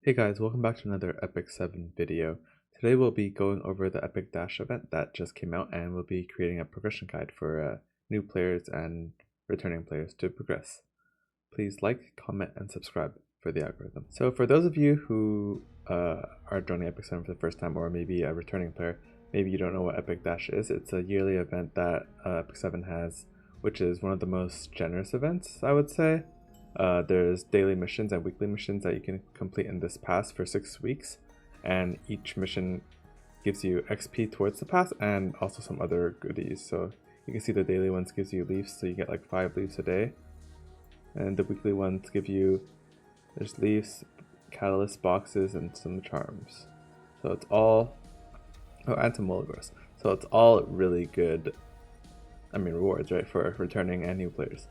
Hey guys, welcome back to another Epic 7 video. Today we'll be going over the Epic Dash event that just came out, and we'll be creating a progression guide for new players and returning players to progress. Please like, comment, and subscribe for the algorithm. So for those of you who are joining Epic 7 for the first time, or maybe a returning player, maybe you don't know what Epic Dash is. It's a yearly event that Epic 7 has, which is one of the most generous events, I would say. There's daily missions and weekly missions that you can complete in this pass for 6 weeks, and each mission gives you XP towards the pass and also some other goodies. So you can see the daily ones gives you leaves, so you get like 5 leaves a day, and the weekly ones give you there's leaves, catalyst boxes, and some charms. So it's all and some Mulligors. So it's all really good. Rewards, right, for returning and new players.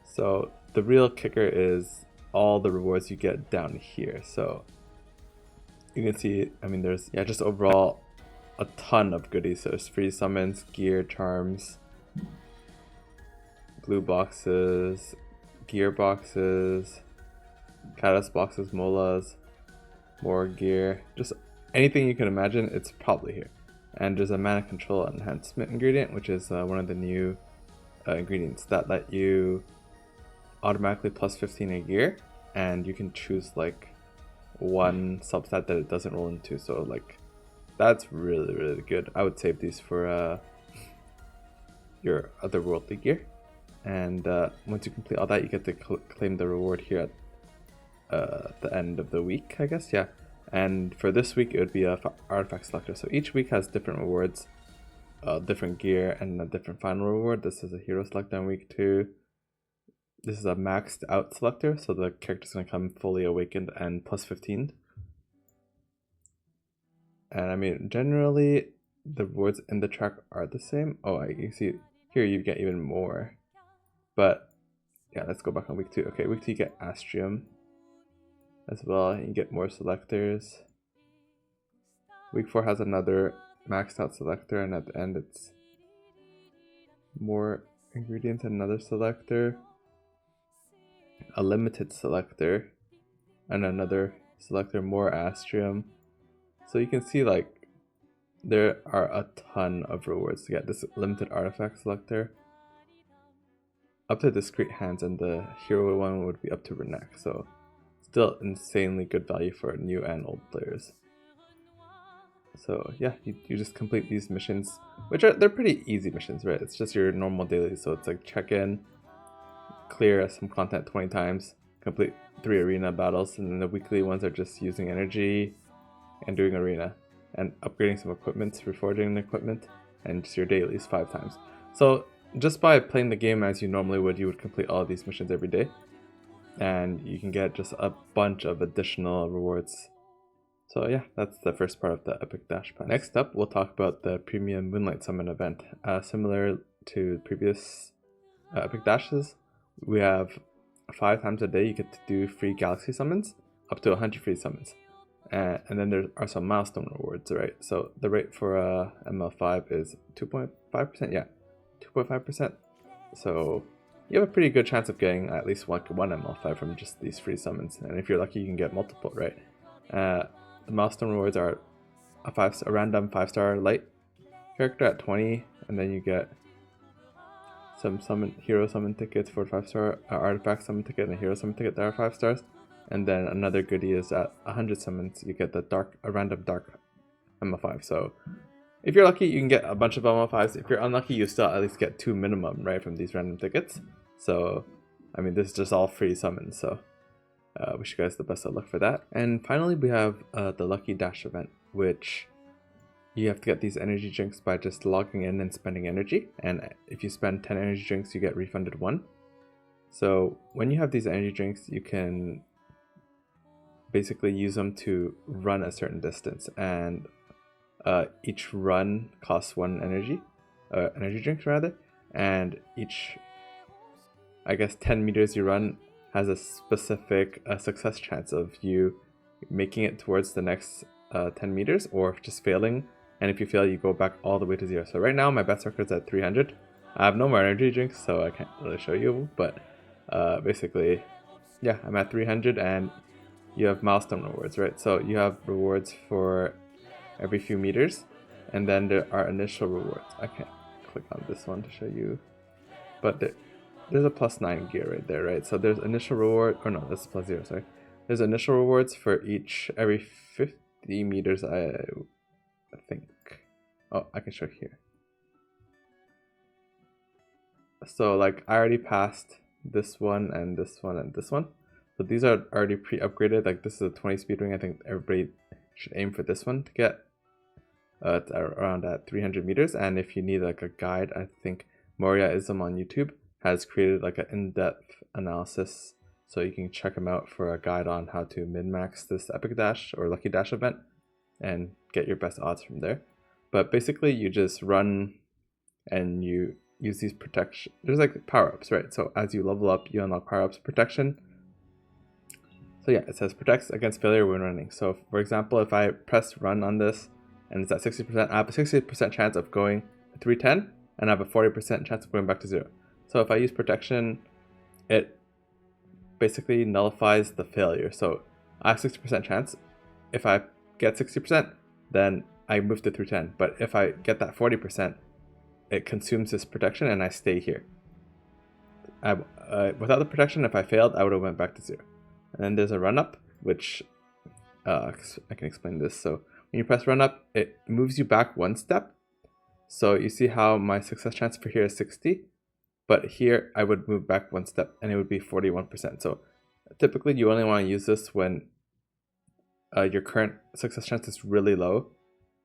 So the real kicker is all the rewards you get down here. So you can see, there's just overall a ton of goodies. So there's free summons, gear, charms, blue boxes, gear boxes, catalyst boxes, molas, more gear, just anything you can imagine, it's probably here. And there's a mana control enhancement ingredient, which is one of the new ingredients that let you automatically plus 15 a gear, and you can choose like one substat that it doesn't roll into. So like that's really good. I would save these for your otherworldly gear, and once you complete all that, you get to claim the reward here at the end of the week, I guess. Yeah. And for this week it would be a artifact selector. So each week has different rewards, different gear, and a different final reward. This is a hero selector on week 2. This is a maxed out selector, so the character's going to come fully awakened and plus 15. And generally the rewards in the track are the same. Oh, you see here you get even more. But yeah, let's go back on week 2. Okay, week 2 you get Astrium as well. You get more selectors. Week 4 has another maxed out selector, and at the end it's more ingredients and another selector, a limited selector, and another selector, more Astrium. So you can see like there are a ton of rewards to get. This limited artifact selector up to discreet hands, and the hero one would be up to Renek. So still insanely good value for new and old players. So yeah, you just complete these missions, which they're pretty easy missions, right? It's just your normal daily. So it's like check in, clear some content 20 times, complete 3 arena battles, and then the weekly ones are just using energy and doing arena and upgrading some equipment, reforging equipment, and just your dailies 5 times. So just by playing the game as you normally would, you would complete all of these missions every day, and you can get just a bunch of additional rewards. So yeah, that's the first part of the Epic Dash pass. Next up, we'll talk about the Premium Moonlight Summon event. Similar to previous Epic Dashes, we have 5 times a day you get to do free galaxy summons, up to 100 free summons. And then there are some milestone rewards, right? So the rate for ML5 is 2.5%, yeah, 2.5%. So you have a pretty good chance of getting at least one ML5 from just these free summons. And if you're lucky, you can get multiple, right? The milestone rewards are a random 5-star light character at 20, and then you get some hero summon tickets for 5-star, artifact summon ticket, and a hero summon ticket that are 5 stars. And then another goodie is at 100 summons, you get a random dark ML5. So if you're lucky, you can get a bunch of ML5s. If you're unlucky, you still at least get 2 minimum, right, from these random tickets. So this is just all free summons. So wish you guys the best of luck for that. And finally, we have the Lucky Dash event, which you have to get these energy drinks by just logging in and spending energy. And if you spend 10 energy drinks, you get refunded 1. So when you have these energy drinks, you can basically use them to run a certain distance, and each run costs 1 energy drinks rather, and each 10 meters you run has a specific success chance of you making it towards the next 10 meters or just failing. And if you fail, you go back all the way to 0. So right now my best record is at 300. I have no more energy drinks, so I can't really show you, but basically, yeah, I'm at 300, and you have milestone rewards, right? So you have rewards for every few meters, and then there are initial rewards. I can't click on this one to show you, but there's a +9 gear right there, right? So there's initial reward, or no, that's +0, sorry. There's initial rewards for every 50 meters, I think. Oh, I can show here. So like I already passed this one and this one and this one. So these are already pre-upgraded. Like this is a 20 speed ring. I think everybody should aim for this one to get around at 300 meters. And if you need like a guide, I think Moriaism on YouTube has created like an in-depth analysis, so you can check them out for a guide on how to min-max this Epic Dash or Lucky Dash event and get your best odds from there. But basically you just run and you use these protection. There's like power-ups, right? So as you level up, you unlock power-ups, protection. So yeah, it says protects against failure when running. So for example, if I press run on this and it's at 60%, I have a 60% chance of going to 310 and I have a 40% chance of going back to 0. So if I use protection, it basically nullifies the failure. So I have 60% chance. If I get 60%, then I move to 310. But if I get that 40%, it consumes this protection and I stay here. Without the protection, if I failed, I would have went back to 0. And then there's a run up, which I can explain this. So when you press run up, it moves you back one step. So you see how my success chance for here is 60, but here I would move back one step and it would be 41%. So typically you only want to use this when your current success chance is really low,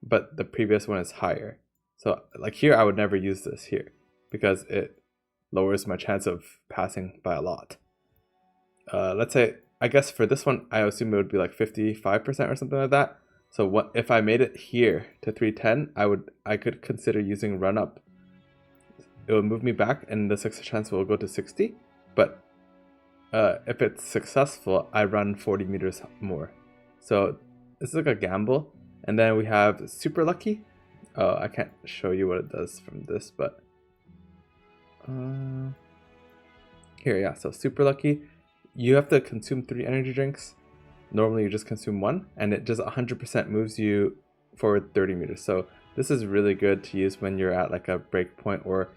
but the previous one is higher. So like here, I would never use this here because it lowers my chance of passing by a lot. Let's say, I guess for this one, I assume it would be like 55% or something like that. So what if I made it here to 310, I could consider using run up. It will move me back and the success chance will go to 60. But if it's successful, I run 40 meters more. So this is like a gamble. And then we have super lucky. I can't show you what it does from this, but here, yeah. So super lucky, you have to consume 3 energy drinks. Normally you just consume 1, and it just 100% moves you forward 30 meters. So this is really good to use when you're at like a break point, or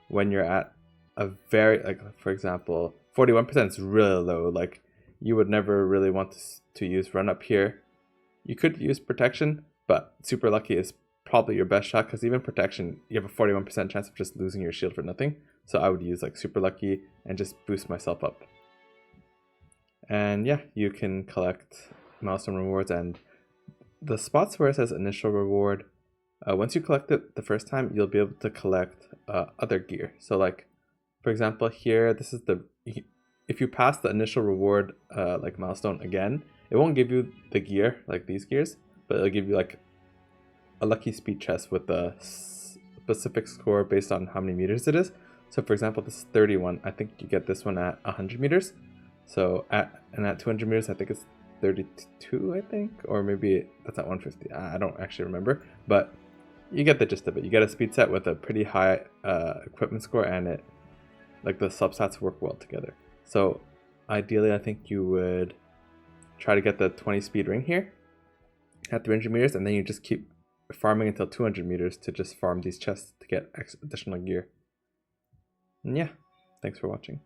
when you're at a very, like for example, 41% is really low. Like you would never really want to use run up here. You could use protection, but super lucky is probably your best shot, because even protection, you have a 41% chance of just losing your shield for nothing. So I would use like super lucky and just boost myself up. And yeah, you can collect milestone rewards, and the spots where it says initial reward, once you collect it the first time, you'll be able to collect other gear. So like, for example, here, this is if you pass the initial reward like milestone again, it won't give you the gear, like these gears, but it'll give you like a lucky speed chest with a specific score based on how many meters it is. So for example, this is 31. I think you get this one at 100 meters. So at 200 meters, I think it's 32, I think, or maybe that's at 150. I don't actually remember, but you get the gist of it. You get a speed set with a pretty high equipment score, and it, like, the substats work well together. So ideally, I think you would try to get the 20 speed ring here at 300 meters, and then you just keep farming until 200 meters to just farm these chests to get additional gear. And yeah, thanks for watching.